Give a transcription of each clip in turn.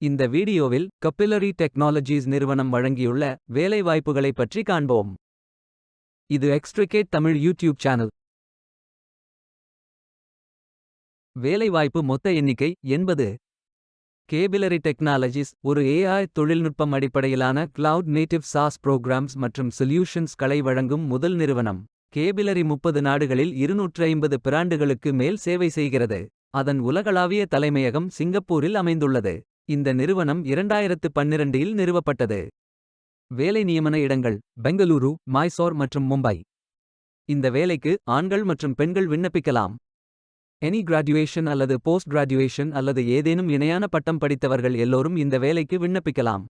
இந்த வீடியோவில் கப்பிலரி டெக்னாலஜிஸ் நிறுவனம் வழங்கியுள்ள வேலைவாய்ப்புகளைப் பற்றி காண்போம். இது எக்ஸ்ட்ரிகேட் தமிழ் யூடியூப் சேனல். வேலைவாய்ப்பு மொத்த எண்ணிக்கை 80. கேபிலரி டெக்னாலஜிஸ் ஒரு AI தொழில்நுட்பம் அடிப்படையிலான கிளவுட் நேட்டிவ் சாஸ் புரோகிராம்ஸ் மற்றும் சொல்யூஷன்ஸ் களை வழங்கும் முதல் நிறுவனம். கேபிலரி 30 நாடுகளில் 250 பிராண்டுகளுக்கு மேல் சேவை செய்கிறது. அதன் உலகளாவிய தலைமையகம் சிங்கப்பூரில் அமைந்துள்ளது. இந்த நிறுவனம் 2012இல் நிறுவப்பட்டது. வேலை நியமன இடங்கள் பெங்களூரு, மைசூர் மற்றும் மும்பை. இந்த வேலைக்கு ஆண்கள் மற்றும் பெண்கள் விண்ணப்பிக்கலாம். எனி கிராஜுவேஷன் அல்லது போஸ்ட் கிராஜுவேஷன் அல்லது ஏதேனும் இணையான பட்டம் படித்தவர்கள் எல்லோரும் இந்த வேலைக்கு விண்ணப்பிக்கலாம்.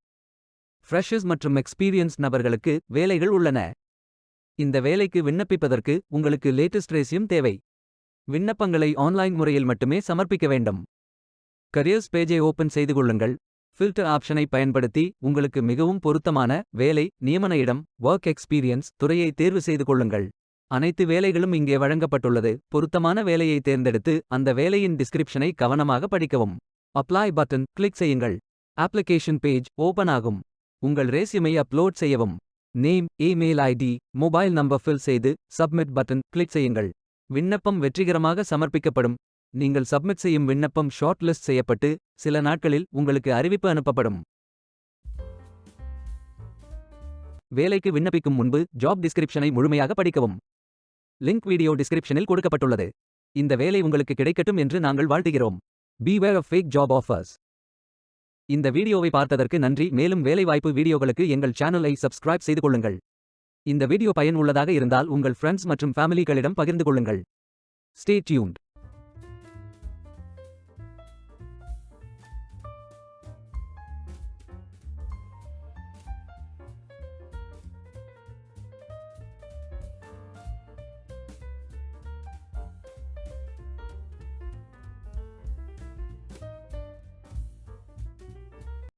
ஃப்ரெஷர்ஸ் மற்றும் எக்ஸ்பீரியன்ஸ் நபர்களுக்கு வேலைகள் உள்ளன. இந்த வேலைக்கு விண்ணப்பிப்பதற்கு உங்களுக்கு லேட்டஸ்ட் ரெஸ்யூம் தேவை. விண்ணப்பங்களை ஆன்லைன் முறையில் மட்டுமே சமர்ப்பிக்க வேண்டும். கரியர்ஸ் பேஜை ஓபன் செய்து கொள்ளுங்கள். ஃபில்டர் ஆப்ஷனை பயன்படுத்தி உங்களுக்கு மிகவும் பொருத்தமான வேலை, நியமன இடம், ஒர்க் எக்ஸ்பீரியன்ஸ் துறையை தேர்வு செய்து கொள்ளுங்கள். அனைத்து வேலைகளும் இங்கே வழங்கப்பட்டுள்ளது. பொருத்தமான வேலையை தேர்ந்தெடுத்து அந்த வேலையின் டிஸ்கிரிப்ஷனை கவனமாக படிக்கவும். அப்ளை பட்டன் கிளிக் செய்யுங்கள். அப்ளிகேஷன் பேஜ் ஓபன் ஆகும். உங்கள் ரெஸ்யூமை அப்லோட் செய்யவும். Name, email ID, mobile number fill செய்து சப்மிட் பட்டன் கிளிக் செய்யுங்கள். விண்ணப்பம் வெற்றிகரமாக சமர்ப்பிக்கப்படும். நீங்கள் சப்மிட் செய்யும் விண்ணப்பம் ஷார்ட் லிஸ்ட் செய்யப்பட்டு சில நாட்களில் உங்களுக்கு அறிவிப்பு அனுப்பப்படும். வேலைக்கு விண்ணப்பிக்கும் முன்பு ஜாப் டிஸ்கிரிப்ஷனை முழுமையாக படிக்கவும். லிங்க் வீடியோ டிஸ்கிரிப்ஷனில் கொடுக்கப்பட்டுள்ளது. இந்த வேலை உங்களுக்கு கிடைக்கட்டும் என்று நாங்கள் வாழ்த்துகிறோம். Beware of fake job offers. இந்த வீடியோவை பார்த்ததற்கு நன்றி. மேலும் வேலைவாய்ப்பு வீடியோகளுக்கு எங்கள் சேனலை சப்ஸ்கிரைப் செய்து கொள்ளுங்கள். இந்த வீடியோ பயனுள்ளதாக இருந்தால் உங்கள் ஃப்ரெண்ட்ஸ் மற்றும் ஃபேமிலிகளிடம் பகிர்ந்து கொள்ளுங்கள். Stay tuned.